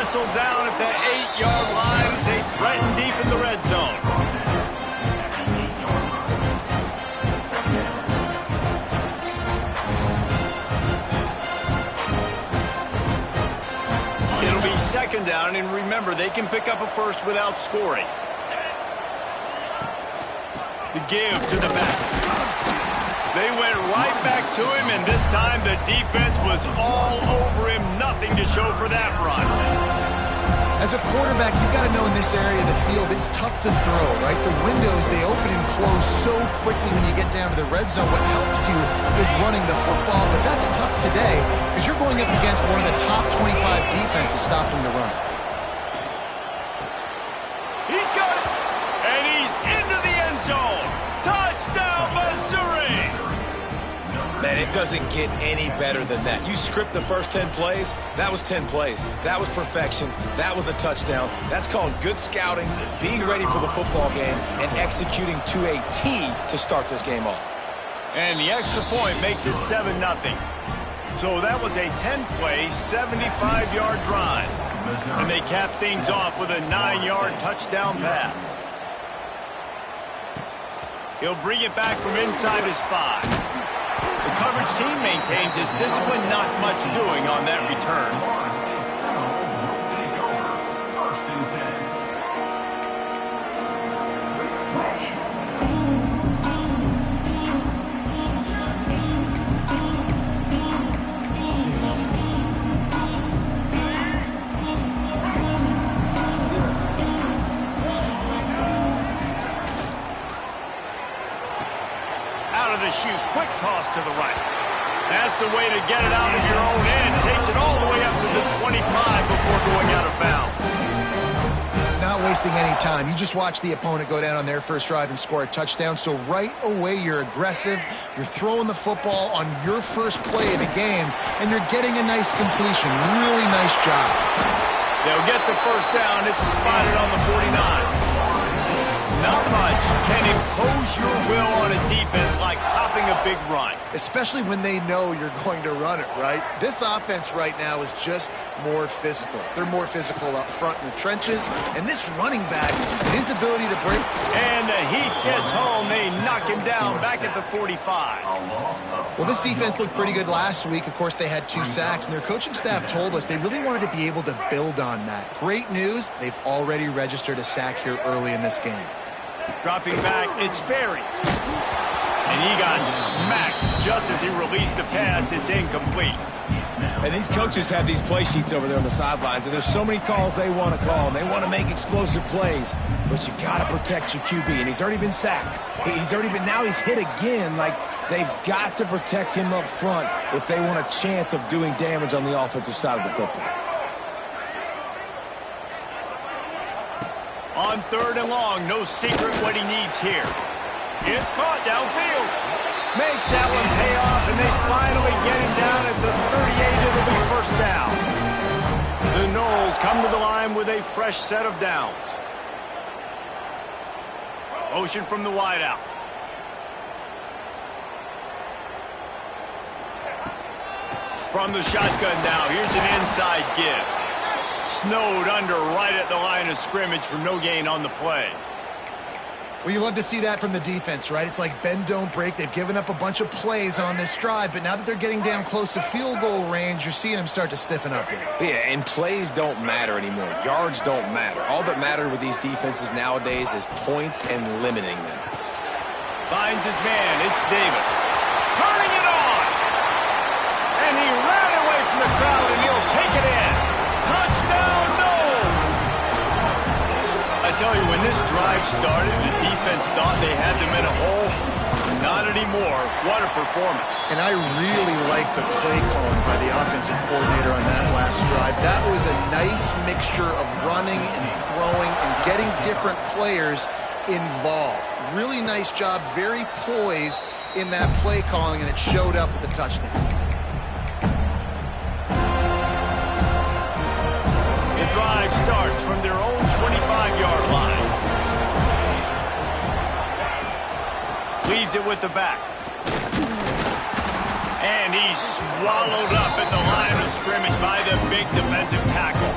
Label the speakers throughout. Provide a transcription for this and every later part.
Speaker 1: whistle down at the 8-yard line as they threaten deep in the red zone. It'll be second down, and remember, they can pick up a first without scoring. The give to the back. They went right back to him, and this time the defense was all over him. Nothing to show for that run.
Speaker 2: As a quarterback, you've got to know in this area of the field, it's tough to throw, right? The windows, they open and close so quickly when you get down to the red zone. What helps you is running the football, but that's tough today because you're going up against one of the top 25 defenses stopping the run.
Speaker 1: He's got it, and he's into the end zone. Touchdown, Missouri!
Speaker 3: Man, it doesn't get any better than that. You script the first 10 plays, that was 10 plays. That was perfection. That was a touchdown. That's called good scouting, being ready for the football game, and executing to a T to start this game off.
Speaker 1: And the extra point makes it 7-0. So that was a 10-play, 75-yard drive. And they cap things off with a 9-yard touchdown pass. He'll bring it back from inside his 5. The coverage team maintains his discipline, not much doing on that return. Shoot, quick toss to the right. That's the way to get it out of your own end. Takes it all the way up to the 25 before going out of bounds.
Speaker 2: Not wasting any time. You just watch the opponent go down on their first drive and score a touchdown. So right away, you're aggressive. You're throwing the football on your first play of the game, and you're getting a nice completion. Really nice job.
Speaker 1: They'll get the first down. It's spotted on the 49. Not much can impose your will on a defense like popping a big run.
Speaker 2: Especially when they know you're going to run it, right? This offense right now is just more physical. They're more physical up front in the trenches. And this running back, his ability to break.
Speaker 1: And the heat gets home. They knock him down back at the 45.
Speaker 2: Well, this defense looked pretty good last week. Of course, they had 2 sacks. And their coaching staff told us they really wanted to be able to build on that. Great news. They've already registered a sack here early in this game.
Speaker 1: Dropping back, it's Berry. And he got smacked just as he released the pass. It's incomplete.
Speaker 3: And these coaches have these play sheets over there on the sidelines, and there's so many calls they want to call, and they want to make explosive plays. But you got to protect your QB, and he's already been sacked. Now he's hit again. Like, they've got to protect him up front if they want a chance of doing damage on the offensive side of the football.
Speaker 1: On 3rd and long, no secret what he needs here. It's caught downfield. Makes that one pay off, and they finally get him down at the 38. It'll be first down. The Noles come to the line with a fresh set of downs. Motion from the wideout. From the shotgun now, here's an inside give. Snowed under right at the line of scrimmage for no gain on the play.
Speaker 2: Well, you love to see that from the defense, right? It's like bend, don't break. They've given up a bunch of plays on this drive, but now that they're getting down close to field goal range, you're seeing them start to stiffen up here.
Speaker 3: Yeah, and plays don't matter anymore. Yards don't matter. All that matters with these defenses nowadays is points and limiting them.
Speaker 1: Finds his man. It's Davis. Turning it on. And he ran away from the crowd, and he'll take it in. Touchdown, Noles! I tell you, when this drive started, the defense thought they had them in a hole. Not anymore. What a performance.
Speaker 2: And I really like the play calling by the offensive coordinator on that last drive. That was a nice mixture of running and throwing and getting different players involved. Really nice job, very poised in that play calling, and it showed up with the touchdown.
Speaker 1: Drive starts from their own 25-yard line. Leaves it with the back. And he's swallowed up at the line of scrimmage by the big defensive tackle.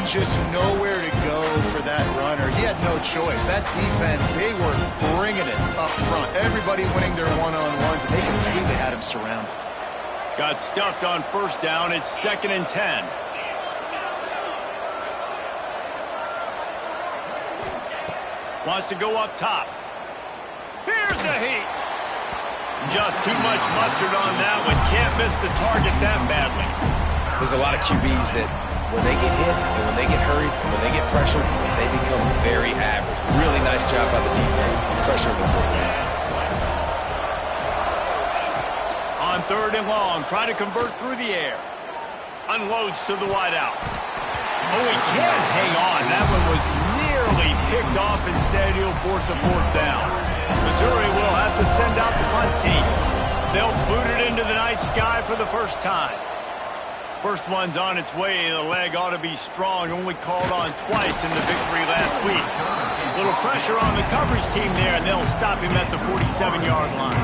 Speaker 2: and just nowhere to go for that runner. He had no choice. That defense, they were bringing it up front. Everybody winning their one-on-ones, and they completely had him surrounded.
Speaker 1: Got stuffed on first down. It's 2nd and 10. Wants to go up top. Here's a heat. Just too much mustard on that one. Can't miss the target that badly.
Speaker 3: There's a lot of QBs that when they get hit and when they get hurried and when they get pressured, they become very average. Really nice job by the defense pressuring the quarterback.
Speaker 1: On 3rd and long, trying to convert through the air. Unloads to the wideout. Oh, he can't hang on. That one was nearly picked off. Instead, he'll force a 4th down. Missouri will have to send out the punt team. They'll boot it into the night sky for the first time. First one's on its way. The leg ought to be strong. Only called on twice in the victory last week. Little pressure on the coverage team there, and they'll stop him at the 47-yard line.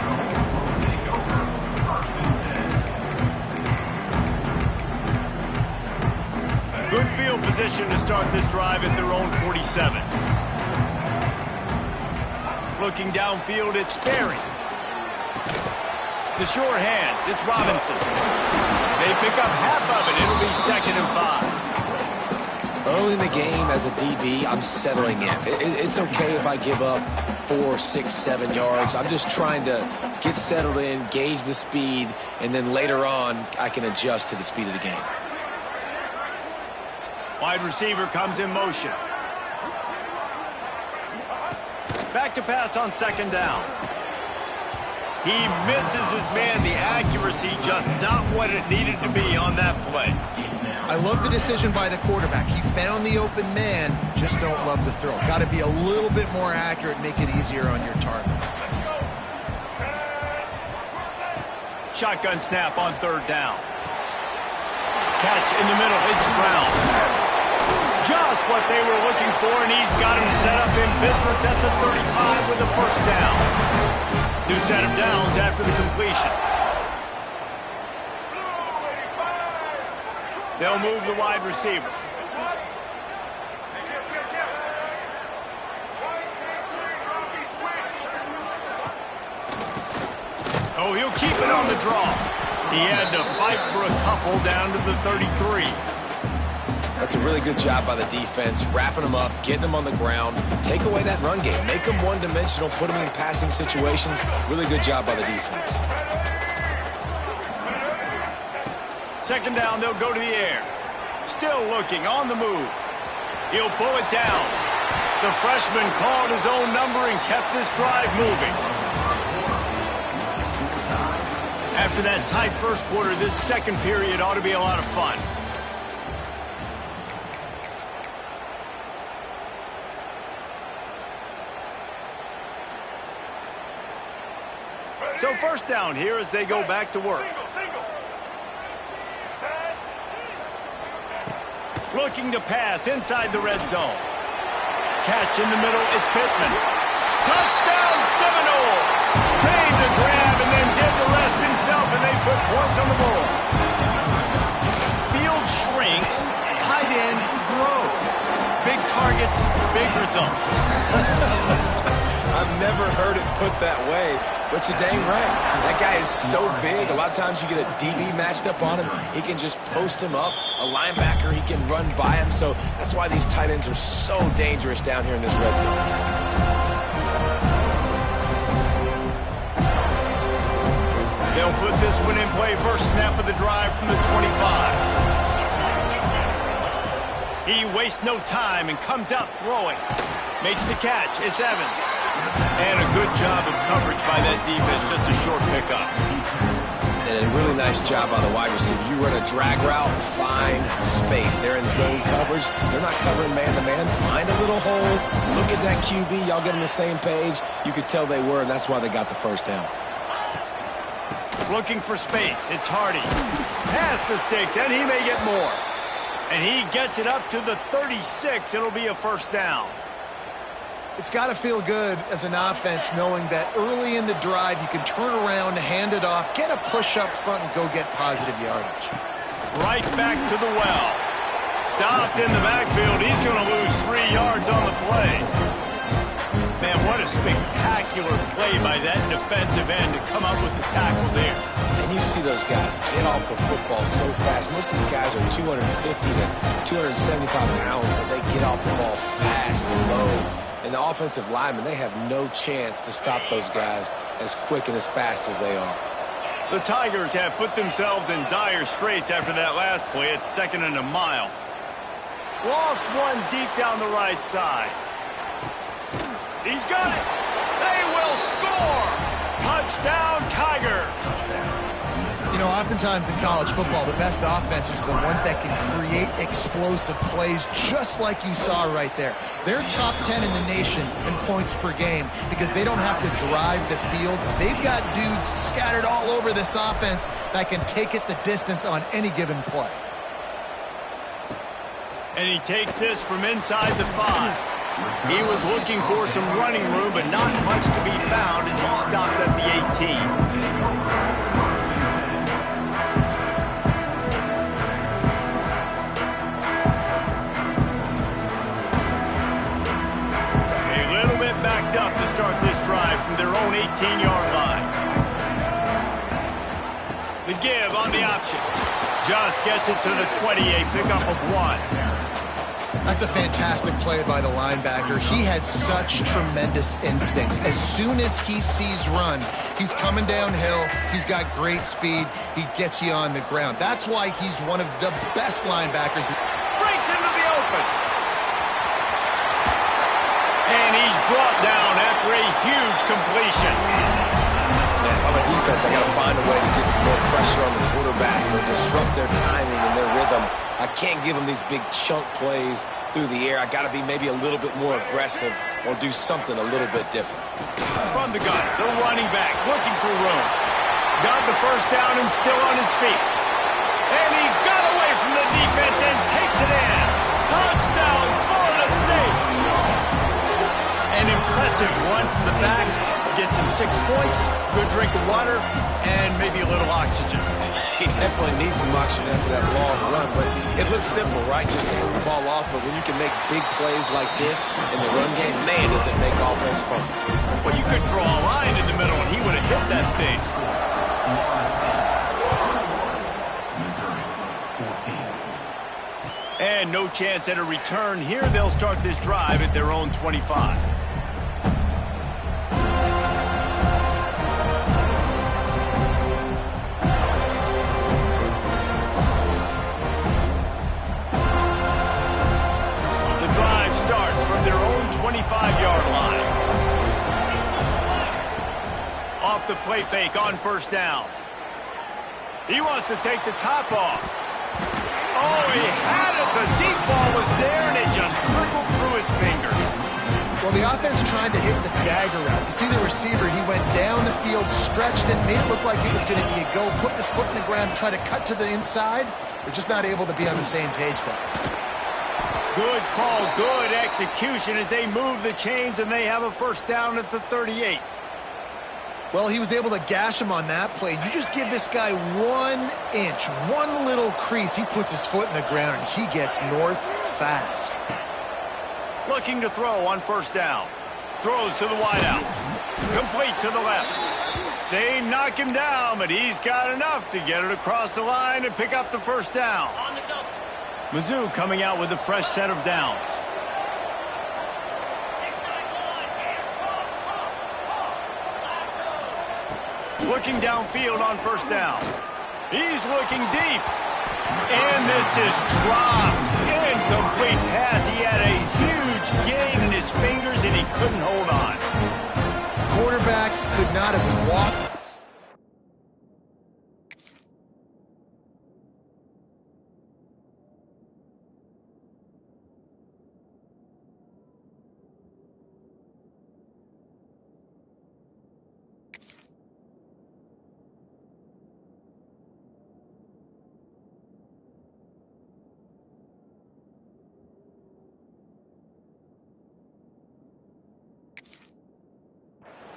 Speaker 1: Good field position to start this drive at their own 47. Looking downfield, it's Sperry. The sure hands, it's Robinson. They pick up half of it. It'll be 2nd and 5.
Speaker 3: Early in the game as a DB, I'm settling in. It's okay if I give up 4, 6, 7 yards. I'm just trying to get settled in, gauge the speed, and then later on, I can adjust to the speed of the game.
Speaker 1: Wide receiver comes in motion. Back to pass on 2nd down. He misses his man. The accuracy just not what it needed to be on that play.
Speaker 2: I love the decision by the quarterback. He found the open man, just don't love the throw. Got to be a little bit more accurate, make it easier on your target.
Speaker 1: Shotgun snap on 3rd down. Catch in the middle. It's Brown. Just what they were looking for, and he's got him set up in business at the 35 with a 1st down. New set of downs after the completion. They'll move the wide receiver. Oh, he'll keep it on the draw. He had to fight for a couple down to the 33.
Speaker 3: That's a really good job by the defense, wrapping them up, getting them on the ground, take away that run game, make them one-dimensional, put them in passing situations. Really good job by the defense.
Speaker 1: 2nd down, they'll go to the air. Still looking, on the move. He'll pull it down. The freshman called his own number and kept this drive moving. After that tight first quarter, this second period ought to be a lot of fun. So 1st down here as they go back to work. Looking to pass inside the red zone. Catch in the middle, it's Pittman. Touchdown Seminoles! Made the grab and then did the rest himself, and they put points on the board. Field shrinks, tight end grows. Big targets, big results.
Speaker 3: I've never heard it put that way, but you're dang right. That guy is so big. A lot of times you get a DB matched up on him. He can just post him up. A linebacker, he can run by him. So that's why these tight ends are so dangerous down here in this red zone.
Speaker 1: They'll put this one in play. First snap of the drive from the 25. He wastes no time and comes out throwing. Makes the catch. It's Evans. And a good job of coverage by that defense. Just a short pickup.
Speaker 3: And a really nice job by the wide receiver. You run a drag route, find space. They're in zone coverage. They're not covering man-to-man. Find a little hole. Look at that QB. Y'all get on the same page. You could tell they were, and that's why they got the 1st down.
Speaker 1: Looking for space. It's Hardy. Past the sticks, and he may get more. And he gets it up to the 36. It'll be a 1st down.
Speaker 2: It's got to feel good as an offense knowing that early in the drive you can turn around, hand it off, get a push up front, and go get positive yardage.
Speaker 1: Right back to the well. stopped in the backfield. He's going to lose 3 yards on the play. Man, what a spectacular play by that defensive end to come up with the tackle there.
Speaker 3: And you see those guys get off the football so fast. Most of these guys are 250 to 275 pounds, but they get off the ball fast and low. And the offensive linemen, they have no chance to stop those guys as quick and as fast as they are.
Speaker 1: The Tigers have put themselves in dire straits after that last play. It's 2nd and a mile. Lost one deep down the right side. He's got it. They will score. Touchdown, Tigers.
Speaker 2: You know, oftentimes in college football, the best offenses are the ones that can create explosive plays, just like you saw right there. They're top 10 in the nation in points per game because they don't have to drive the field. They've got dudes scattered all over this offense that can take it the distance on any given play.
Speaker 1: And he takes this from inside the 5. He was looking for some running room, but not much to be found as he stopped at the 18. Backed up to start this drive from their own 18-yard line. The give on the option. Just gets it to the 28, pickup of 1.
Speaker 2: That's a fantastic play by the linebacker. He has such tremendous instincts. As soon as he sees run, he's coming downhill. He's got great speed. He gets you on the ground. That's why he's one of the best linebackers.
Speaker 1: Breaks into the open. And he's brought down after a huge completion.
Speaker 3: Man, if I'm a defense, I got to find a way to get some more pressure on the quarterback or disrupt their timing and their rhythm. I can't give them these big chunk plays through the air. I got to be maybe a little bit more aggressive or do something a little bit different.
Speaker 1: From the gun, the running back looking for room. Got the first down and still on his feet. And he got away from the defense and takes it in. Touchdown, Florida State. An impressive run from the back. Gets him 6 points, good drink of water, and maybe a little oxygen.
Speaker 3: He definitely needs some oxygen after that long run, but it looks simple, right? Just hand the ball off, but when you can make big plays like this in the run game, man, does it make offense fun.
Speaker 1: Well, you could draw a line in the middle, and he would have hit that thing. And no chance at a return here. They'll start this drive at their own 25. The drive starts from their own 25-yard line. Off the play fake on first down. He wants to take the top off. Oh, he had it. The deep ball was there, and it just trickled through his fingers.
Speaker 2: Well, the offense tried to hit the dagger route. You see the receiver, he went down the field, stretched it, made it look like it was going to be a go, put his foot in the ground, try to cut to the inside. They're just not able to be on the same page there.
Speaker 1: Good call, good execution as they move the chains, and they have a first down at the 38.
Speaker 2: Well, he was able to gash him on that play. You just give this guy 1 inch, one little crease. He puts his foot in the ground, and he gets north fast.
Speaker 1: Looking to throw on first down. Throws to the wideout. Complete to the left. They knock him down, but he's got enough to get it across the line and pick up the first down. Mizzou coming out with a fresh set of downs. Looking downfield on first down. He's looking deep. And this is dropped. Incomplete pass. He had a huge gain in his fingers, and he couldn't hold on.
Speaker 2: Quarterback could not have walked.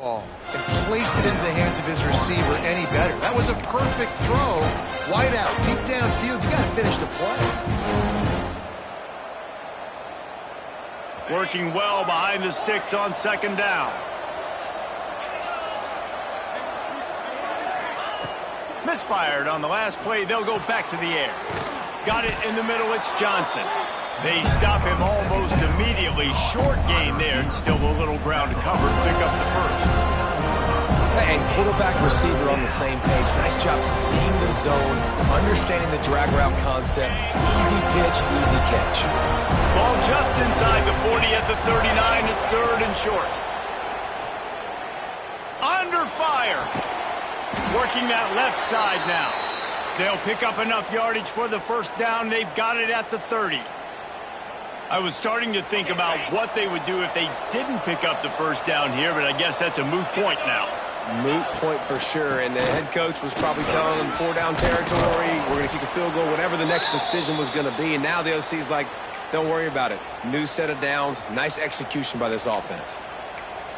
Speaker 2: Ball and placed it into the hands of his receiver any better. That was a perfect throw. Wide out, deep downfield. You got to finish the play.
Speaker 1: Working well behind the sticks on second down. Misfired on the last play. They'll go back to the air. Got it in the middle. It's Johnson. They stop him almost immediately. Short gain there, and still a little ground to cover to pick up the first.
Speaker 3: And quarterback receiver on the same page. Nice job seeing the zone, understanding the drag route concept. Easy pitch, easy catch.
Speaker 1: Ball just inside the 40 at the 39. It's third and short. Under fire. Working that left side now. They'll pick up enough yardage for the first down. They've got it at the 30. I was starting to think about what they would do if they didn't pick up the first down here, but I guess that's a moot point now.
Speaker 3: Moot point for sure, and the head coach was probably telling them 4-down territory, we're going to kick a field goal, whatever the next decision was going to be, and now the OC's like, don't worry about it. New set of downs, nice execution by this offense.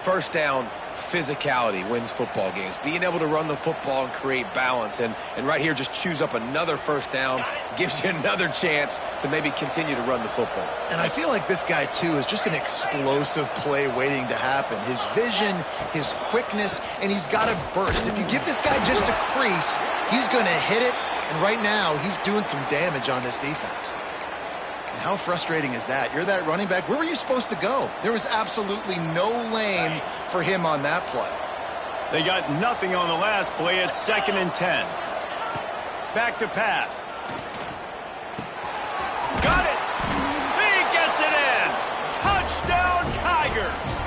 Speaker 3: First down, physicality wins football games. Being able to run the football and create balance, and right here just choose up another first down, gives you another chance to maybe continue to run the football.
Speaker 2: And I feel like this guy, too, is just an explosive play waiting to happen. His vision, his quickness, and he's got a burst. If you give this guy just a crease, he's going to hit it, and right now he's doing some damage on this defense. How frustrating is that? You're that running back. Where were you supposed to go? There was absolutely no lane for him on that play.
Speaker 1: They got nothing on the last play. It's 2nd and 10. Back to pass. Got it! He gets it in! Touchdown, Tigers!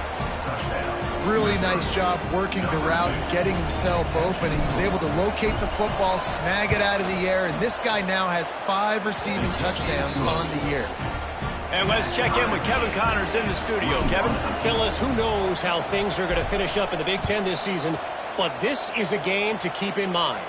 Speaker 2: Really nice job working the route and getting himself open. He was able to locate the football, snag it out of the air, and this guy now has 5 receiving touchdowns on the year.
Speaker 1: And let's check in with Kevin Connors in the studio. Kevin?
Speaker 4: Fellas, who knows how things are going to finish up in the Big Ten this season, but this is a game to keep in mind.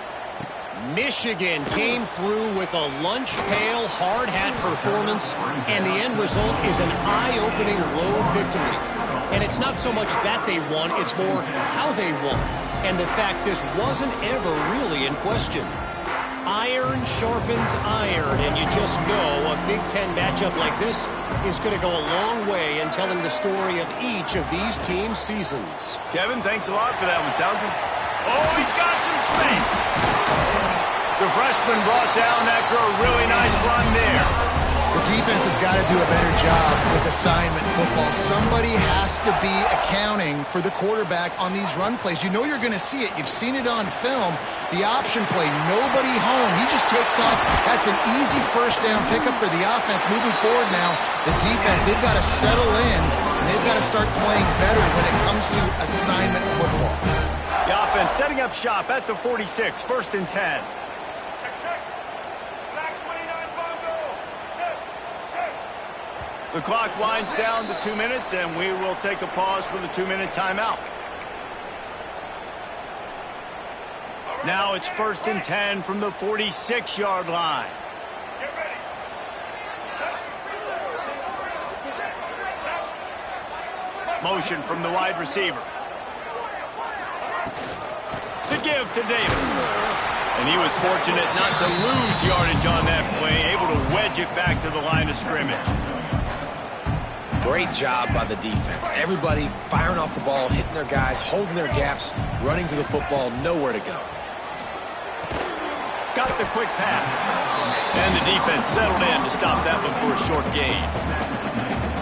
Speaker 4: Michigan came through with a lunch pail hard hat performance, and the end result is an eye-opening road victory. And it's not so much that they won, it's more how they won, and the fact this wasn't ever really in question. Iron sharpens iron, and you just know a Big Ten matchup like this is going to go a long way in telling the story of each of these teams' seasons.
Speaker 1: Kevin, thanks a lot for that one. Oh, he's got some space. The freshman brought down after a really nice run there.
Speaker 2: The defense has got to do a better job with assignment football. Somebody has to be accounting for the quarterback on these run plays. You know you're going to see it. You've seen it on film. The option play, nobody home. He just takes off. That's an easy first down pickup for the offense. Moving forward now, the defense, they've got to settle in, and they've got to start playing better when it comes to assignment football.
Speaker 1: The offense setting up shop at the 46, 1st and 10. The clock winds down to 2 minutes, and we will take a pause for the 2-minute timeout. Now it's 1st and 10 from the 46-yard line. Motion from the wide receiver. The give to Davis. And he was fortunate not to lose yardage on that play, able to wedge it back to the line of scrimmage.
Speaker 3: Great job by the defense. Everybody firing off the ball, hitting their guys, holding their gaps, running to the football, nowhere to go.
Speaker 1: Got the quick pass. And the defense settled in to stop that one for a short gain.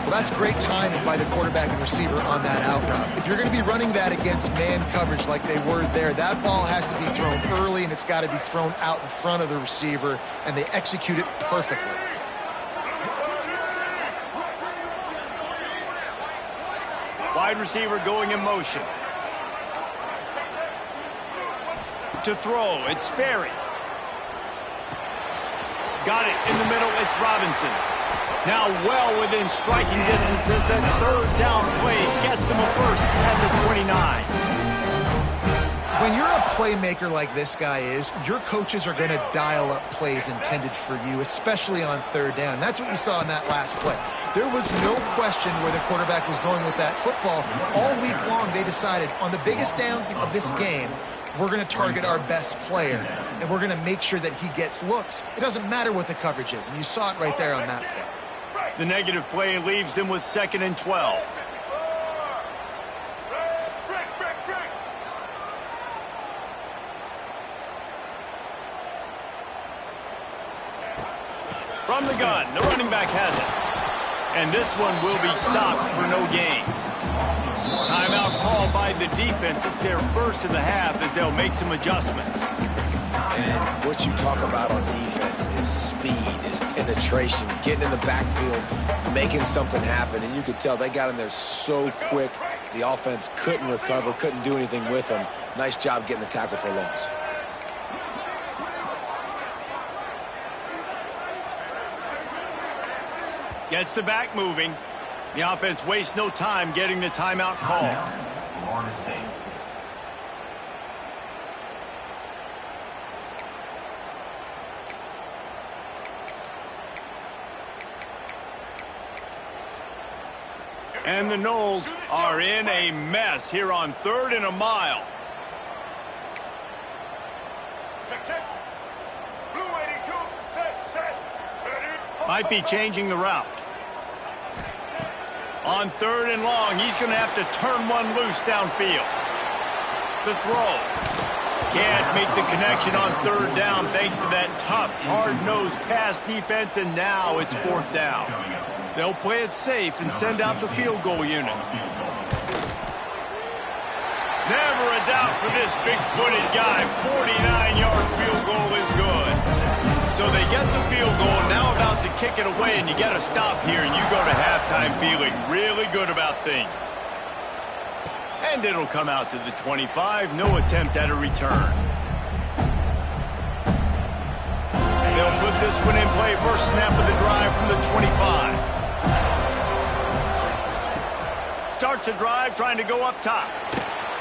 Speaker 2: Well, that's great timing by the quarterback and receiver on that out route. If you're going to be running that against man coverage like they were there, that ball has to be thrown early, and it's got to be thrown out in front of the receiver, and they execute it perfectly.
Speaker 1: Wide receiver going in motion. To throw, it's Sperry. Got it in the middle, it's Robinson. Now well within striking distance as that 3rd down play gets him a first at the 29.
Speaker 2: When you're a playmaker like this guy is, your coaches are going to dial up plays intended for you, especially on 3rd down. That's what you saw in that last play. There was no question where the quarterback was going with that football. All week long, they decided on the biggest downs of this game, we're going to target our best player, and we're going to make sure that he gets looks. It doesn't matter what the coverage is, and you saw it right there on that play.
Speaker 1: The negative play leaves them with 2nd and 12. From the gun, the running back has it. And this one will be stopped for no gain. Timeout called by the defense. It's their first of the half as they'll make some adjustments.
Speaker 3: And what you talk about on defense is speed, is penetration, getting in the backfield, making something happen. And you could tell they got in there so quick, the offense couldn't recover, couldn't do anything with them. Nice job getting the tackle for loss.
Speaker 1: Gets the back moving. The offense wastes no time getting the timeout call. And the Noles are in a mess here on 3rd and a mile. Might be changing the route. On 3rd and long, he's going to have to turn one loose downfield. The throw. Can't make the connection on 3rd down thanks to that tough, hard-nosed pass defense, and now it's 4th down. They'll play it safe and send out the field goal unit. Never a doubt for this big-footed guy. 49-yard field goal is good. So they get the field goal, now about to kick it away, and you get a stop here, and you go to halftime feeling really good about things. And it'll come out to the 25, no attempt at a return. They'll put this one in play, first snap of the drive from the 25. Starts a drive trying to go up top.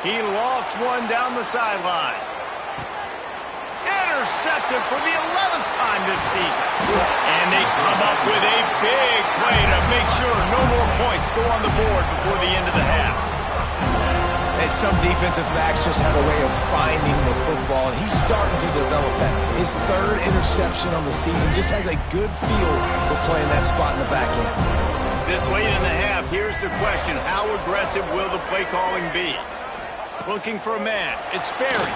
Speaker 1: He lofts one down the sideline. Intercepted for the 11th time this season. And they come up with a big play to make sure no more points go on the board before the end of the half.
Speaker 3: And some defensive backs just have a way of finding the football, and he's starting to develop that. His 3rd interception on the season just has a good feel for playing that spot in the back end.
Speaker 1: This late in the half, here's the question. How aggressive will the play calling be? Looking for a man. It's Sperry.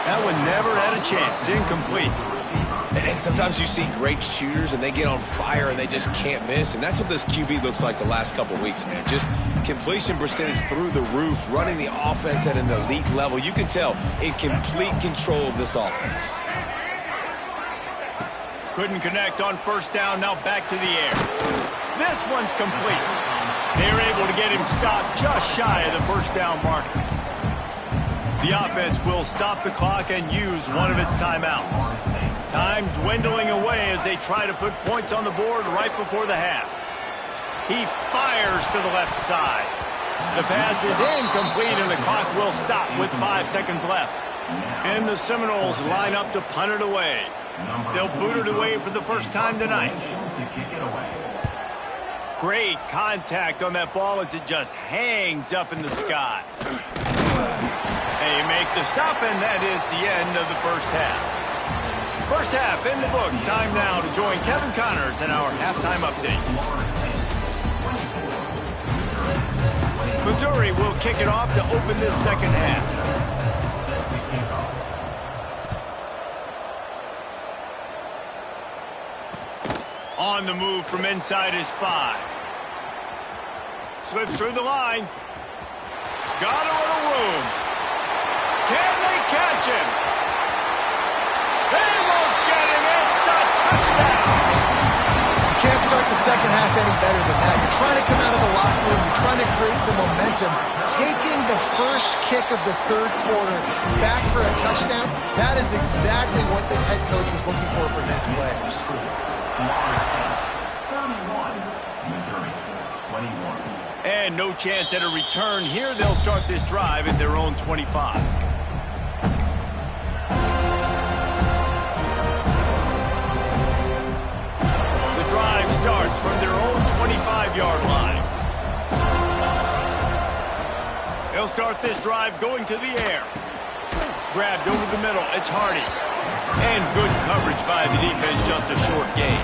Speaker 1: That one never had a chance. Incomplete.
Speaker 3: And sometimes you see great shooters, and they get on fire, and they just can't miss. And that's what this QB looks like the last couple of weeks, man. Just completion percentage through the roof, running the offense at an elite level. You can tell in complete control of this offense.
Speaker 1: Couldn't connect on 1st down. Now back to the air. This one's complete. They're able to get him stopped just shy of the 1st down marker. The offense will stop the clock and use one of its timeouts. Time dwindling away as they try to put points on the board right before the half. He fires to the left side. The pass is incomplete and the clock will stop with 5 seconds left. And the Seminoles line up to punt it away. They'll boot it away for the first time tonight. Great contact on that ball as it just hangs up in the sky. They make the stop, and that is the end of the first half. First half in the books. Time now to join Kevin Connors in our halftime update. Missouri will kick it off to open this second half. On the move from inside his 5. Slips through the line. Got a little room. Can they catch him? They won't get him. It's a touchdown.
Speaker 2: You can't start the second half any better than that. You're trying to come out of the locker room. You're trying to create some momentum. Taking the first kick of the 3rd quarter back for a touchdown, that is exactly what this head coach was looking for from his players.
Speaker 1: And no chance at a return here. They'll start this drive at their own 25. The drive starts from their own 25-yard line. They'll start this drive going to the air. Grabbed over the middle. It's Hardy. And good coverage by the defense, just a short gain.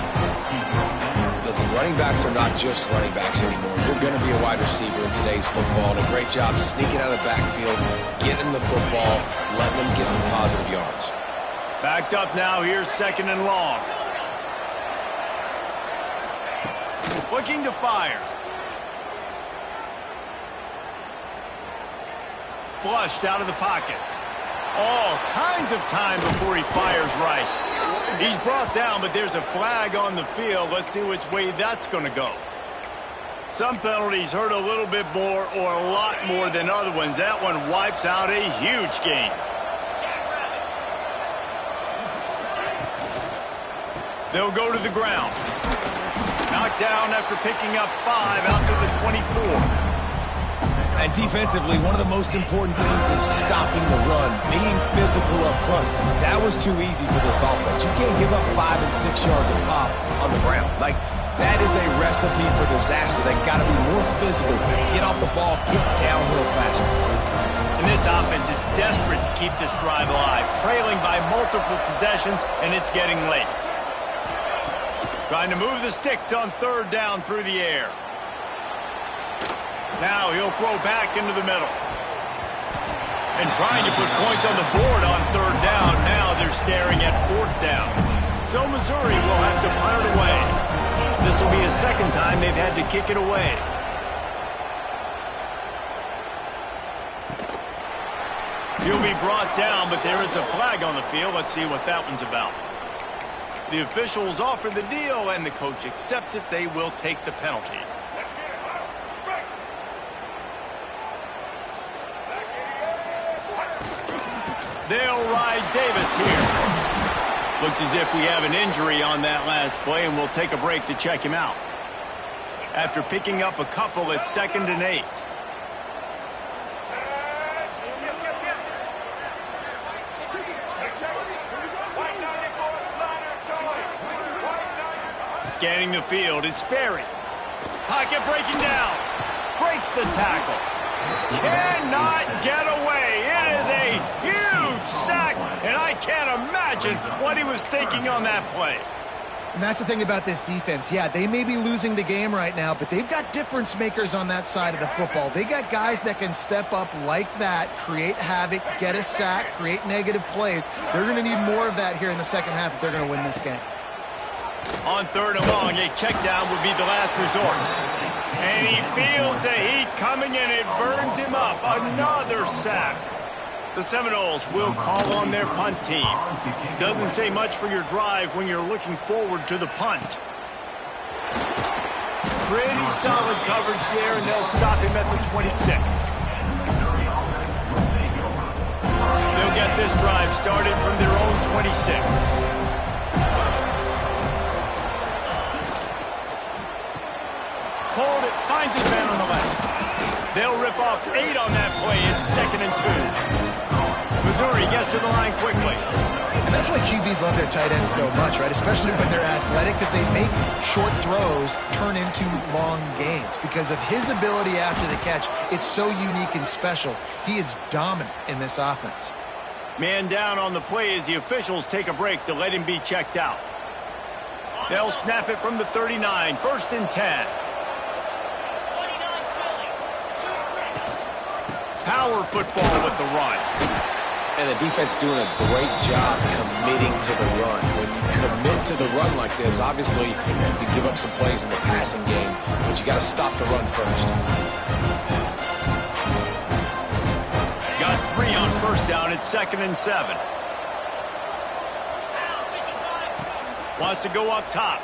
Speaker 3: Listen, Running backs are not just running backs anymore. You're going to be a wide receiver in today's football. And a great job sneaking out of the backfield, getting the football, letting them get some positive yards.
Speaker 1: Backed up now. Here's 2nd and long. Looking to fire. Flushed out of the pocket. All kinds of time before he fires right. He's brought down, but there's a flag on the field. Let's see which way that's going to go. Some penalties hurt a little bit more or a lot more than other ones. That one wipes out a huge game. They'll go to the ground. Knocked down after picking up 5 out to the 24.
Speaker 3: And defensively, one of the most important things is stopping the run, being physical up front. That was too easy for this offense. You can't give up 5 and 6 yards a pop on the ground. Like, that is a recipe for disaster. They've got to be more physical, get off the ball, get downhill faster.
Speaker 1: And this offense is desperate to keep this drive alive, trailing by multiple possessions, and it's getting late. Trying to move the sticks on 3rd down through the air. Now he'll throw back into the middle. And trying to put points on the board on 3rd down. Now they're staring at 4th down. So Missouri will have to punt it away. This will be a 2nd time they've had to kick it away. He'll be brought down, but there is a flag on the field. Let's see what that one's about. The officials offer the deal, and the coach accepts it. They will take the penalty. They'll ride Davis here. Looks as if we have an injury on that last play, and we'll take a break to check him out. After picking up a couple, it's 2nd and 8. Scanning the field, it's Sperry. Pocket breaking down. Breaks the tackle. Cannot get away. It is a huge sack, and I can't imagine what he was thinking on that play.
Speaker 2: And that's the thing about this defense. Yeah, they may be losing the game right now, but they've got difference makers on that side of the football. They got guys that can step up like that, create havoc, get a sack, create negative plays. They're going to need more of that here in the 2nd half if they're going to win this game.
Speaker 1: On 3rd and long, a check down would be the last resort. And he feels the heat coming, and it burns him up. Another sack. The Seminoles will call on their punt team. Doesn't say much for your drive when you're looking forward to the punt. Pretty solid coverage there, and they'll stop him at the 26. They'll get this drive started from their own 26. Hold it, finds his man on the left. They'll rip off 8 on that play. It's 2nd and 2. Missouri gets to the line quickly.
Speaker 2: And that's why QBs love their tight ends so much, right? Especially when they're athletic, because they make short throws turn into long gains. Because of his ability after the catch, it's so unique and special. He is dominant in this offense.
Speaker 1: Man down on the play as the officials take a break to let him be checked out. They'll snap it from the 39, 1st and 10. Power football with the run.
Speaker 3: And the defense doing a great job committing to the run. When you commit to the run like this, obviously you can give up some plays in the passing game, but you got to stop the run first.
Speaker 1: Got 3 on 1st down. It's 2nd and 7. Wants to go up top.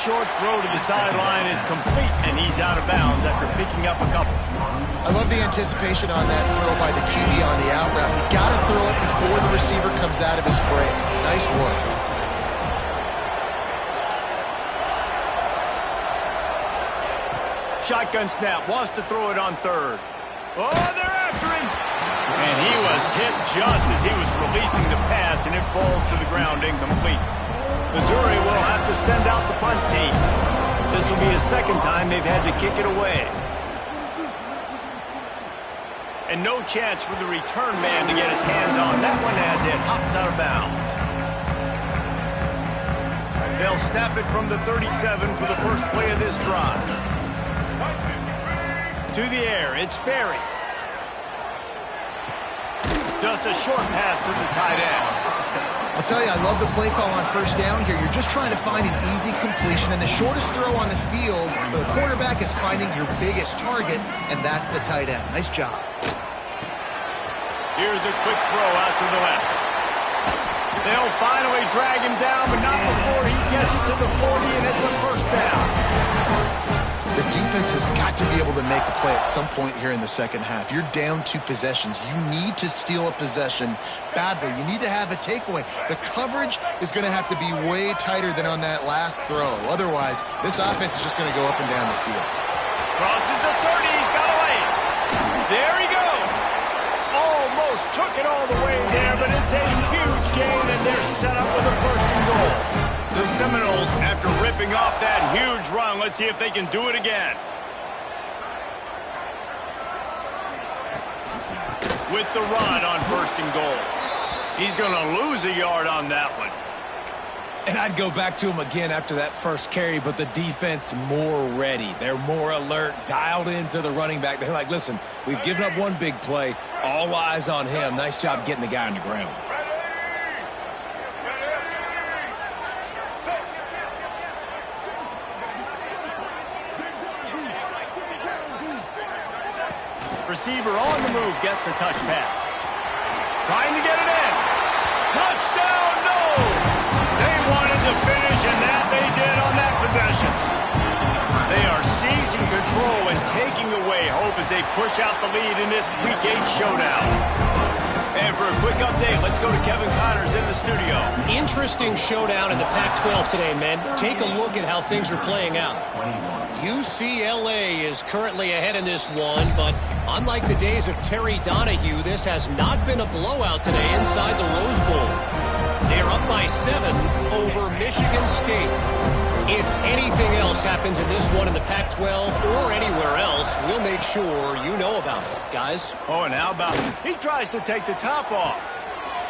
Speaker 1: Short throw to the sideline is complete, and he's out of bounds after picking up a couple.
Speaker 2: I love the anticipation on that throw by the QB on the out route. You got to throw it before the receiver comes out of his break. Nice work.
Speaker 1: Shotgun snap, wants to throw it on 3rd. Oh, they're after him! And he was hit just as he was releasing the pass, and it falls to the ground incomplete. Missouri will have to send out the punt team. This will be a 2nd time they've had to kick it away. And no chance for the return man to get his hands on that one as it hops out of bounds. They'll snap it from the 37 for the first play of this drive. To the air, it's Berry. Just a short pass to the tight end.
Speaker 2: I'll tell you, I love the play call on first down here. You're just trying to find an easy completion, and the shortest throw on the field for the quarterback is finding your biggest target, and that's the tight end. Nice job.
Speaker 1: Here's a quick throw out to the left. They'll finally drag him down, but not before he gets it to the 40, and it's a first down.
Speaker 2: The defense has got to be able to make a play at some point here in the second half. You're down 2 possessions. You need to steal a possession badly. You need to have a takeaway. The coverage is going to have to be way tighter than on that last throw. Otherwise, this offense is just going to go up and down the field.
Speaker 1: Crosses the 30. He's got away. There he goes. Almost took it all the way there, but it's a huge gain, and they're set up with a first and goal. The Seminoles, after ripping off that huge run, let's see if they can do it again. With the run on first and goal. He's going to lose a yard on that one.
Speaker 3: And I'd go back to him again after that first carry, but the defense more ready. They're more alert, dialed into the running back. They're like, listen, we've given up one big play. All eyes on him. Nice job getting the guy on the ground.
Speaker 1: Receiver on the move gets the touch pass. Trying to get it in. Touchdown, no! They wanted to finish, and that they did on that possession. They are seizing control and taking away hope as they push out the lead in this Week 8 showdown. And for a quick update, let's go to Kevin Connors in the studio.
Speaker 4: Interesting showdown in the Pac-12 today, men. Take a look at how things are playing out. UCLA is currently ahead in this one, but unlike the days of Terry Donahue, this has not been a blowout today inside the Rose Bowl. They are up by 7 over Michigan State. If anything else happens in this one in the Pac-12 or anywhere else, we'll make sure you know about it, guys.
Speaker 1: Oh, and how about he tries to take the top off.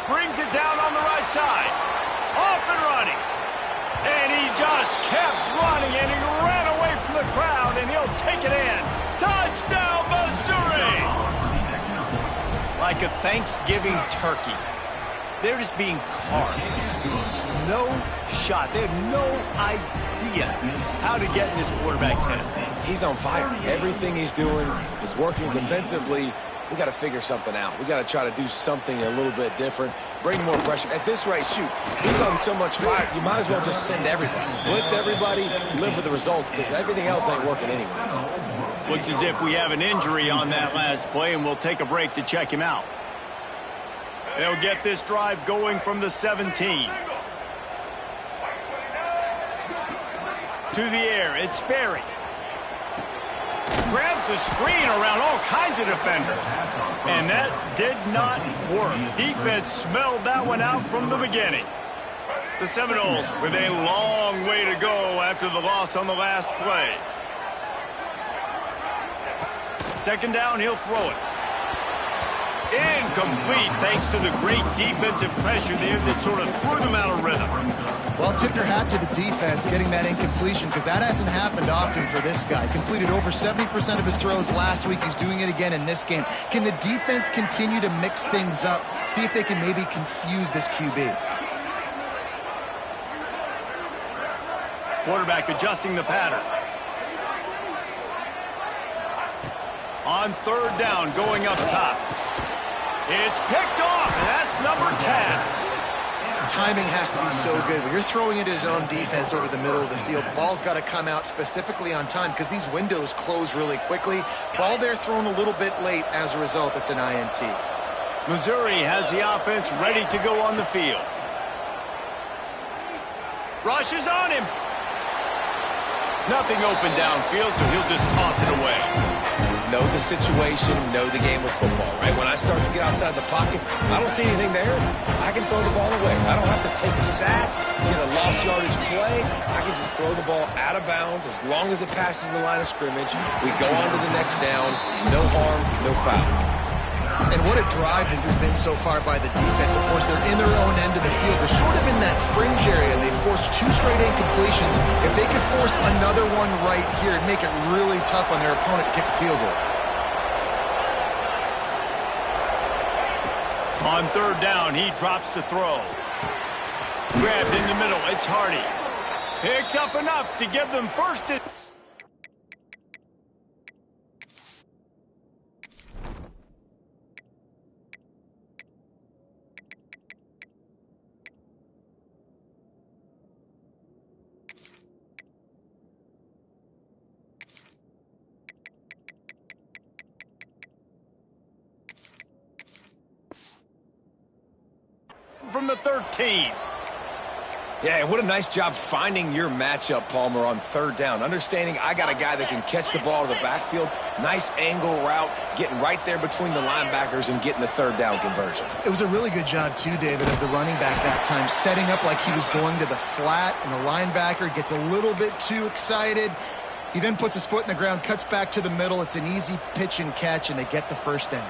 Speaker 1: Brings it down on the right side. Off and running. And he just kept running, and he ran away from the crowd, and he'll take it in. Touchdown, Missouri! Like a Thanksgiving turkey. They're just being carved. No shot. They have no idea how to get in this quarterback's head.
Speaker 3: He's on fire. Everything he's doing is working defensively. We got to figure something out. We got to try to do something a little bit different. Bring more pressure. At this rate, shoot, he's on so much fire, you might as well just send everybody. Blitz everybody, live with the results, because everything else ain't working anyways.
Speaker 1: Looks as if we have an injury on that last play, and we'll take a break to check him out. They'll get this drive going from the 17. To the air, it's Berry. Grabs the screen around all kinds of defenders. And that did not work. Defense smelled that one out from the beginning. The Seminoles with a long way to go after the loss on the last play. Second down, he'll throw it. Incomplete thanks to the great defensive pressure there that sort of threw them out of rhythm.
Speaker 2: Well, tip your hat to the defense getting that incompletion, because that hasn't happened often for this guy. Completed over 70% of his throws last week. He's doing it again in this game. Can the defense continue to mix things up? See if they can maybe confuse this QB.
Speaker 1: Quarterback adjusting the pattern. On third down, going up top. It's picked off, and that's number 10.
Speaker 2: Timing has to be so good. When you're throwing it his own defense over the middle of the field, the ball's got to come out specifically on time because these windows close really quickly. Ball there thrown a little bit late. As a result, it's an INT.
Speaker 1: Missouri has the offense ready to go on the field. Rush is on him. Nothing open downfield, so he'll just toss it away.
Speaker 3: Know the situation, know the game of football, right? When I start to get outside the pocket, I don't see anything there, I can throw the ball away. I don't have to take a sack, get a lost yardage play. I can just throw the ball out of bounds as long as it passes the line of scrimmage. We go on to the next down. No harm, no foul.
Speaker 2: And what a drive this has been so far by the defense. Of course, they're in their own end of the field. They're sort of in that fringe area, and they forced 2 straight incompletions. If they could force another one right here, it'd make it really tough on their opponent to kick a field goal.
Speaker 1: On 3rd down, he drops to throw. Grabbed in the middle, it's Hardy. Picks up enough to give them first. From the 13.
Speaker 3: Yeah, what a nice job finding your matchup, Palmer, on 3rd down. Understanding I got a guy that can catch the ball to the backfield. Nice angle route, getting right there between the linebackers and getting the 3rd down conversion.
Speaker 2: It was a really good job, too, David, of the running back that time, setting up like he was going to the flat, and the linebacker gets a little bit too excited. He then puts his foot in the ground, cuts back to the middle. It's an easy pitch and catch, and they get the first down.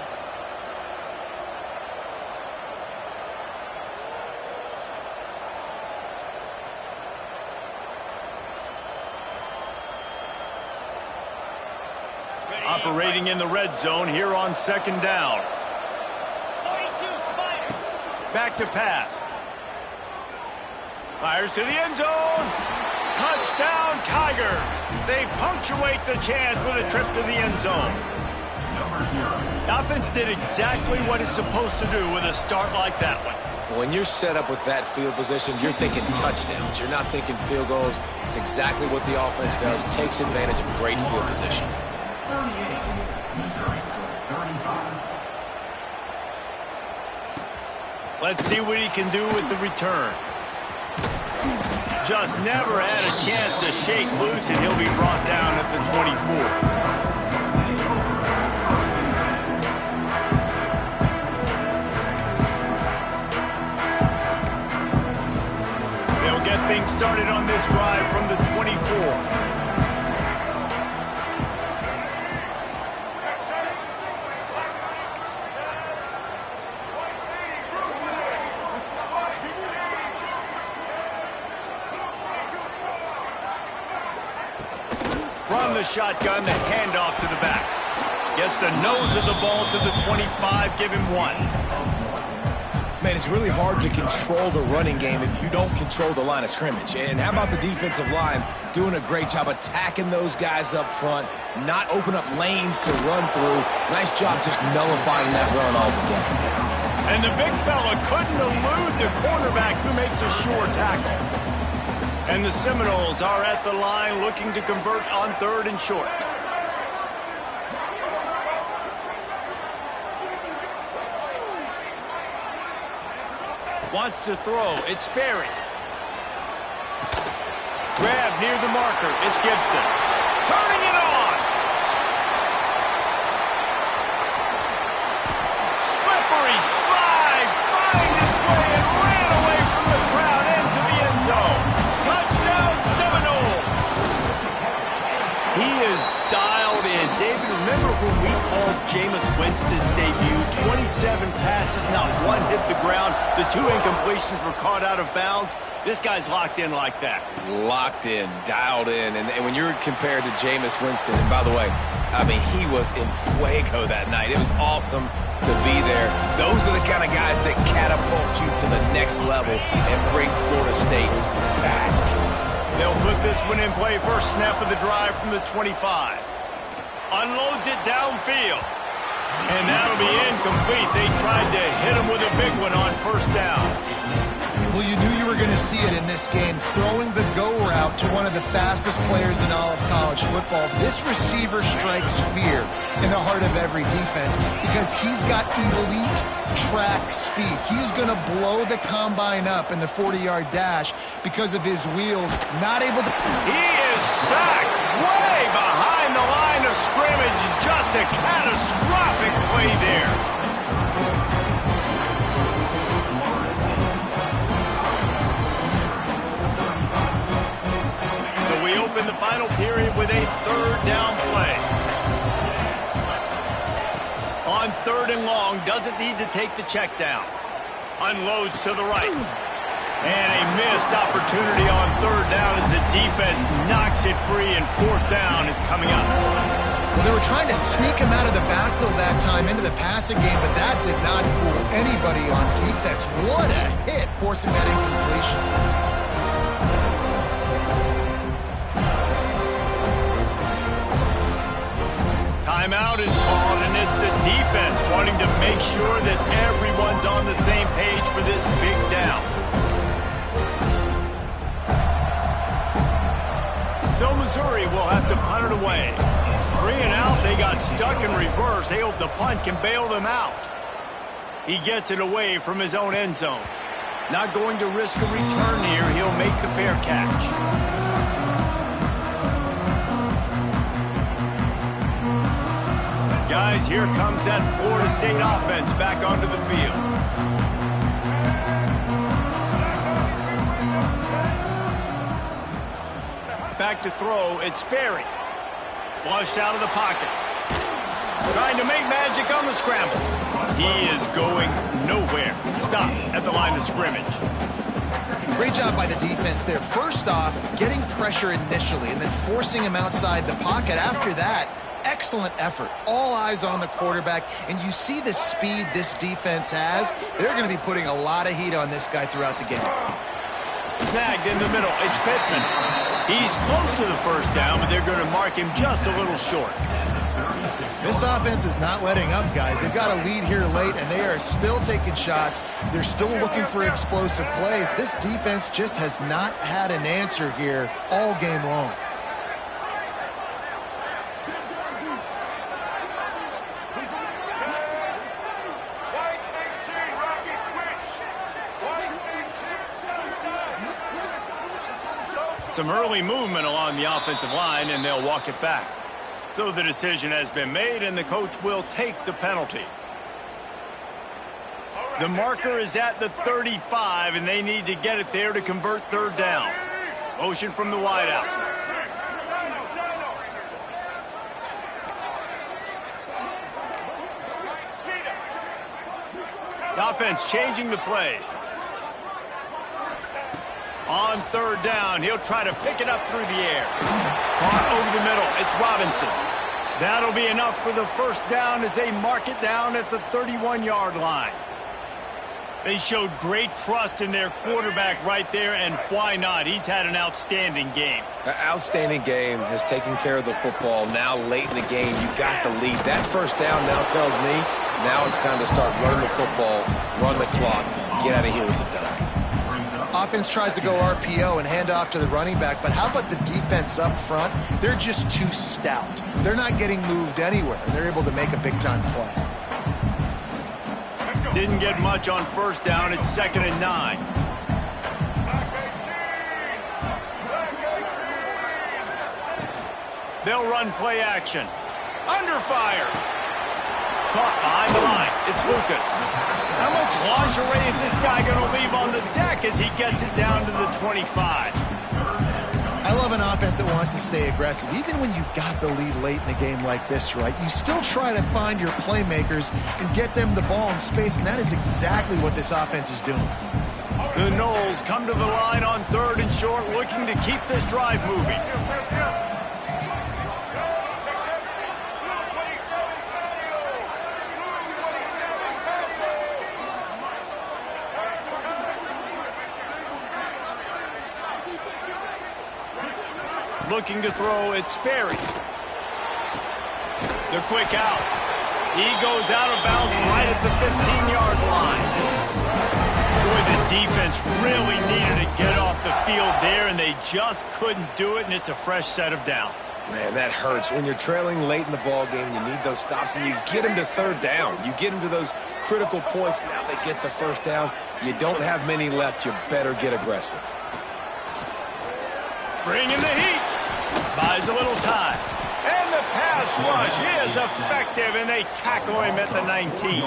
Speaker 1: Operating in the red zone here on 2nd down. Back to pass. Fires to the end zone. Touchdown, Tigers. They punctuate the chance with a trip to the end zone. The offense did exactly what it's supposed to do with a start like that one.
Speaker 3: When you're set up with that field position, you're thinking touchdowns. You're not thinking field goals. It's exactly what the offense does. Takes advantage of great field position.
Speaker 1: Let's see what he can do with the return. Just never had a chance to shake loose, and he'll be brought down at the 24. They'll get things started on this drive from the 24. From the shotgun, the handoff to the back. Gets the nose of the ball to the 25, give him 1.
Speaker 3: Man, it's really hard to control the running game if you don't control the line of scrimmage. And how about the defensive line doing a great job attacking those guys up front, not open up lanes to run through. Nice job just nullifying that run altogether.
Speaker 1: And the big fella couldn't elude the cornerback who makes a sure tackle. And the Seminoles are at the line looking to convert on 3rd and short. Wants to throw. It's Sperry. Grab near the marker. It's Gibson. Turning it on. Slippery slide. Find his way and ran away from the crowd into the end zone. Touchdown Seminoles. He is dialed in. David, remember when we called Jameis Winston's debut? 27 passes, not one hit the ground. The 2 incompletions were caught out of bounds. This guy's locked in like that.
Speaker 3: Locked in, dialed in. And when you're compared to Jameis Winston, and by the way, I mean, he was in fuego that night. It was awesome to be there. Those are the kind of guys that catapult you to the next level and bring Florida State back.
Speaker 1: They'll put this one in play. First snap of the drive from the 25. Unloads it downfield. And that'll be incomplete. They tried to hit him with a big one on 1st down.
Speaker 2: Well, you knew you were going to see it in this game, throwing the go route to one of the fastest players in all of college football. This receiver strikes fear in the heart of every defense because he's got elite track speed. He's going to blow the combine up in the 40-yard dash because of his wheels. Not able to...
Speaker 1: He is sacked way behind the line of scrimmage. Just a catastrophic play there. In the final period with a 3rd down play. On 3rd and long, doesn't need to take the check down. Unloads to the right. And a missed opportunity on 3rd down as the defense knocks it free, and 4th down is coming up.
Speaker 2: Well, they were trying to sneak him out of the backfield that time into the passing game, but that did not fool anybody on defense. What a hit, forcing that incompletion.
Speaker 1: Timeout is called, and it's the defense wanting to make sure that everyone's on the same page for this big down. So Missouri will have to punt it away. 3 and out, they got stuck in reverse. They hope the punt can bail them out. He gets it away from his own end zone. Not going to risk a return here. He'll make the fair catch. Guys, here comes that Florida State offense back onto the field. Back to throw, it's Sperry. Flushed out of the pocket. Trying to make magic on the scramble. He is going nowhere. Stopped at the line of scrimmage.
Speaker 2: Great job by the defense there. First off, getting pressure initially and then forcing him outside the pocket. After that, excellent effort. All eyes on the quarterback, and you see the speed this defense has. They're going to be putting a lot of heat on this guy throughout the game.
Speaker 1: Snagged in the middle. It's Pittman. He's close to the 1st down, but they're going to mark him just a little short.
Speaker 2: This offense is not letting up, guys. They've got a lead here late, and they are still taking shots. They're still looking for explosive plays. This defense just has not had an answer here all game long.
Speaker 1: Some early movement along the offensive line, and they'll walk it back. So the decision has been made, and the coach will take the penalty. The marker is at the 35, and they need to get it there to convert 3rd down. Motion from the wideout. The offense changing the play. On 3rd down, he'll try to pick it up through the air. Caught over the middle, it's Robinson. That'll be enough for the 1st down as they mark it down at the 31-yard line. They showed great trust in their quarterback right there, and why not? He's had an outstanding game.
Speaker 3: An outstanding game, has taken care of the football. Now late in the game, you got the lead. That 1st down now tells me now it's time to start running the football, run the clock, get out of here with the done.
Speaker 2: Offense tries to go RPO and hand off to the running back, but how about the defense up front? They're just too stout. They're not getting moved anywhere, and they're able to make a big-time play.
Speaker 1: Didn't get much on 1st down. It's 2nd and 9. They'll run play action. Under fire. Caught behind the line. It's Lucas. How much lingerie is this guy going to leave on the deck as he gets it down to the 25?
Speaker 2: I love an offense that wants to stay aggressive. Even when you've got the lead late in the game like this, right, you still try to find your playmakers and get them the ball in space, and that is exactly what this offense is doing.
Speaker 1: The Noles come to the line on 3rd and short, looking to keep this drive moving. Looking to throw, it's Sperry. The quick out. He goes out of bounds right at the 15-yard line. Boy, the defense really needed to get off the field there, and they just couldn't do it, and it's a fresh set of downs.
Speaker 3: Man, that hurts. When you're trailing late in the ball game, you need those stops, and you get them to 3rd down. You get them to those critical points. Now they get the 1st down. You don't have many left. You better get aggressive.
Speaker 1: Bring in the heat. Buys a little time. And the pass rush is effective, and they tackle him at the 19.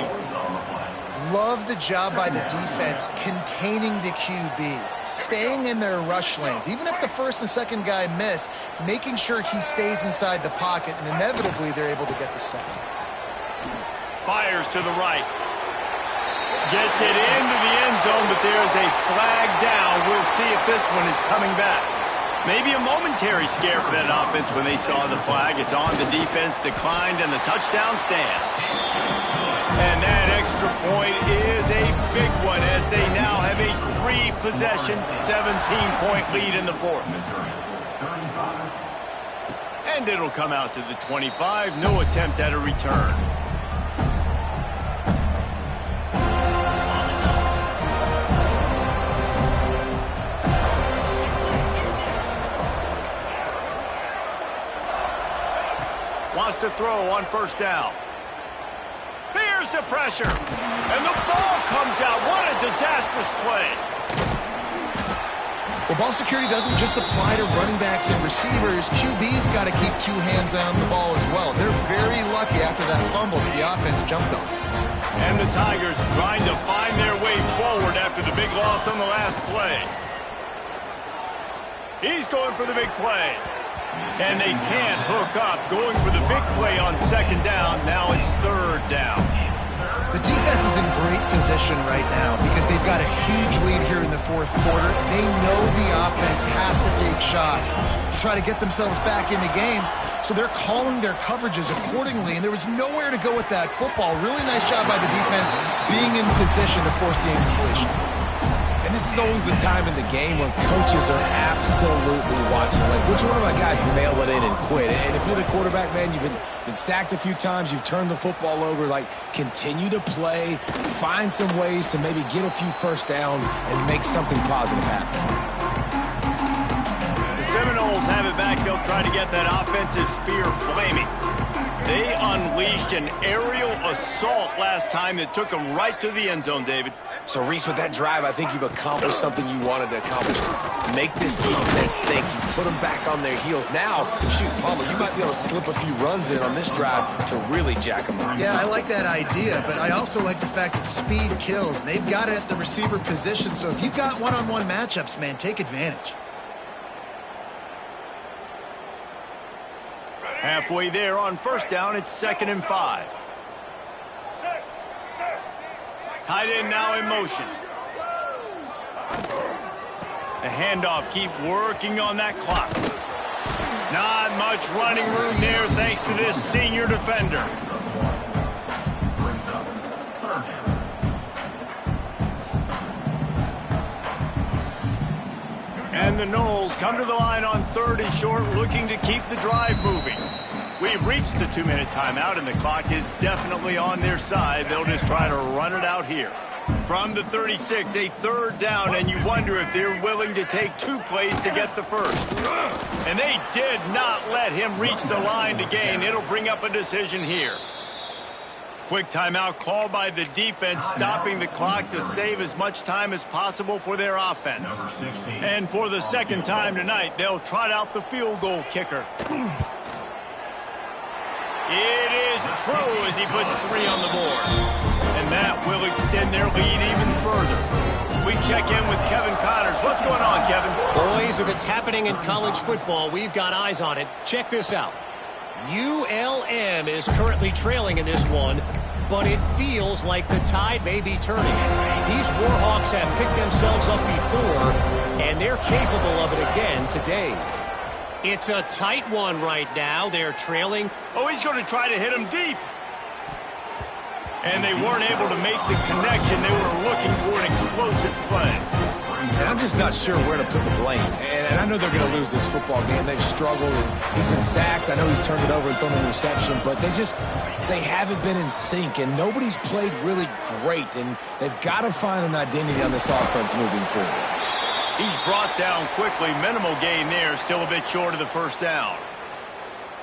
Speaker 2: Love the job by the defense containing the QB, staying in their rush lanes. Even if the 1st and 2nd guy miss, making sure he stays inside the pocket, and inevitably they're able to get the sack.
Speaker 1: Fires to the right. Gets it into the end zone, but there's a flag down. We'll see if this one is coming back. Maybe a momentary scare for that offense when they saw the flag. It's on, the defense declined, and the touchdown stands. And that extra point is a big one as they now have a 3-possession, 17-point lead in the fourth. And it'll come out to the 25. No attempt at a return. Wants to throw on first down. Here's the pressure. And the ball comes out. What a disastrous play.
Speaker 2: Well, ball security doesn't just apply to running backs and receivers. QB's got to keep two hands on the ball as well. They're very lucky after that fumble that the offense jumped on.
Speaker 1: And the Tigers trying to find their way forward after the big loss on the last play. He's going for the big play. And they can't hook up. Going for the big play on second down. Now it's third down.
Speaker 2: The defense is in great position right now because they've got a huge lead here in the fourth quarter. They know the offense has to take shots to try to get themselves back in the game. So they're calling their coverages accordingly, and there was nowhere to go with that football. Really nice job by the defense being in position to force the incompletion.
Speaker 3: And this is always the time in the game when coaches are absolutely watching. Like, which one of my guys mail it in and quit? And if you're the quarterback, man, you've been sacked a few times, you've turned the football over. Like, continue to play, find some ways to maybe get a few first downs and make something positive happen.
Speaker 1: The Seminoles have it back. They'll try to get that offensive spear flaming. They unleashed an aerial assault last time that took them right to the end zone, David.
Speaker 3: So, Reese, with that drive, I think you've accomplished something you wanted to accomplish. Make this defense think. You put them back on their heels. Now, shoot, Palmer, you might be able to slip a few runs in on this drive to really jack them up.
Speaker 2: Yeah, I like that idea, but I also like the fact that speed kills. And they've got it at the receiver position, so if you've got one-on-one matchups, man, take advantage.
Speaker 1: Halfway there on first down, it's 2nd and 5. Tight end now in motion. The handoff, keep working on that clock. Not much running room there thanks to this senior defender. And the Noles come to the line on 3rd and short, looking to keep the drive moving. We've reached the 2-minute timeout, and the clock is definitely on their side. They'll just try to run it out here. From the 36, a 3rd down, and you wonder if they're willing to take 2 plays to get the first. And they did not let him reach the line to gain. It'll bring up a decision here. Quick timeout called by the defense, stopping the clock to save as much time as possible for their offense. And for the 2nd time tonight, they'll trot out the field goal kicker. It is true as he puts 3 on the board. And that will extend their lead even further. We check in with Kevin Connors. What's going on, Kevin?
Speaker 4: Boys, if it's happening in college football, we've got eyes on it. Check this out. ULM is currently trailing in this one, but it feels like the tide may be turning. These Warhawks have picked themselves up before, and they're capable of it again today. It's a tight one right now. They're trailing.
Speaker 1: Oh, he's going to try to hit him deep. And they weren't able to make the connection. They were looking for an explosive play.
Speaker 3: And I'm just not sure where to put the blame. And I know they're going to lose this football game. They've struggled. And he's been sacked. I know he's turned it over and thrown an interception. But they haven't been in sync. And nobody's played really great. And they've got to find an identity on this offense moving forward.
Speaker 1: He's brought down quickly. Minimal gain there. Still a bit short of the first down.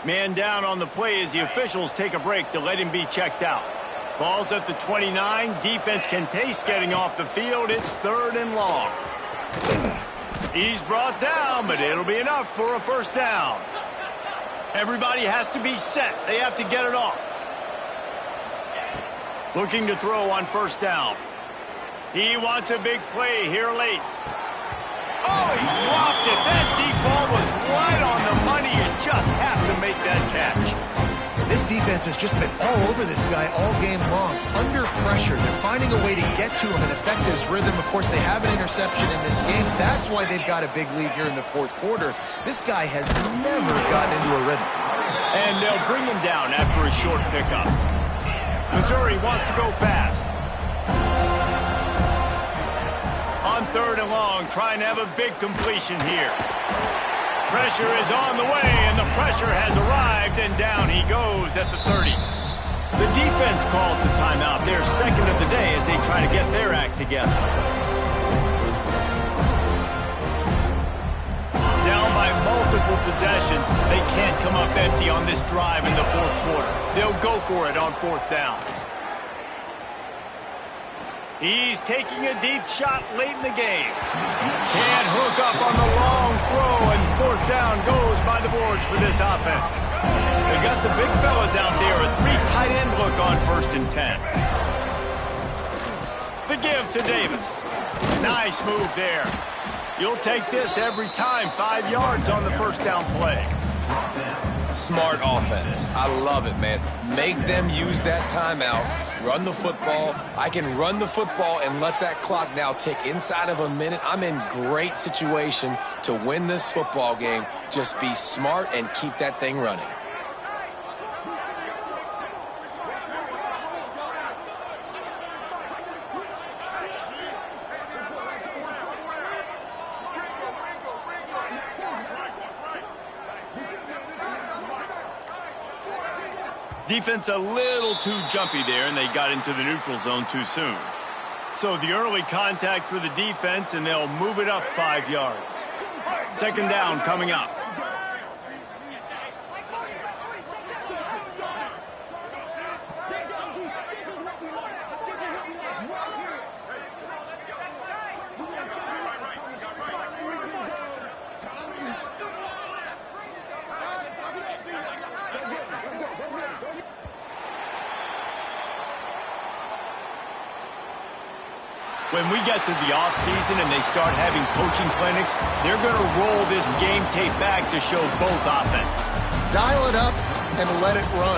Speaker 1: Man down on the play as the officials take a break to let him be checked out. Ball's at the 29. Defense can taste getting off the field. It's 3rd and long. He's brought down, but it'll be enough for a first down. Everybody has to be set. They have to get it off. Looking to throw on first down. He wants a big play here late. Oh, he dropped it. That deep ball was right on the money. You just have to make that catch.
Speaker 2: This defense has just been all over this guy all game long. Under pressure, they're finding a way to get to him and affect his rhythm. Of course, they have an interception in this game. That's why they've got a big lead here in the fourth quarter. This guy has never gotten into a rhythm.
Speaker 1: And they'll bring him down after a short pickup. Missouri wants to go fast. On 3rd and long, trying to have a big completion here. Pressure is on the way, and the pressure has arrived, and down he goes at the 30. The defense calls the timeout. Their second of the day as they try to get their act together. Down by multiple possessions, they can't come up empty on this drive in the fourth quarter. They'll go for it on 4th down. He's taking a deep shot late in the game. Can't hook up on the long throw, and 4th down goes by the boards for this offense. They got the big fellas out there, a 3 tight end look on 1st and 10. The give to Davis. Nice move there. You'll take this every time. 5 yards on the 1st down play.
Speaker 3: Smart offense. I love it, man. Make them use that timeout. Run the football. I can run the football and let that clock now tick inside of a minute. I'm in great situation to win this football game. Just be smart and keep that thing running.
Speaker 1: Defense a little too jumpy there, and they got into the neutral zone too soon. So the early contact for the defense, and they'll move it up 5 yards. 2nd down coming up. When we get to the offseason and they start having coaching clinics, they're going to roll this game tape back to show both offenses.
Speaker 2: Dial it up and let it run.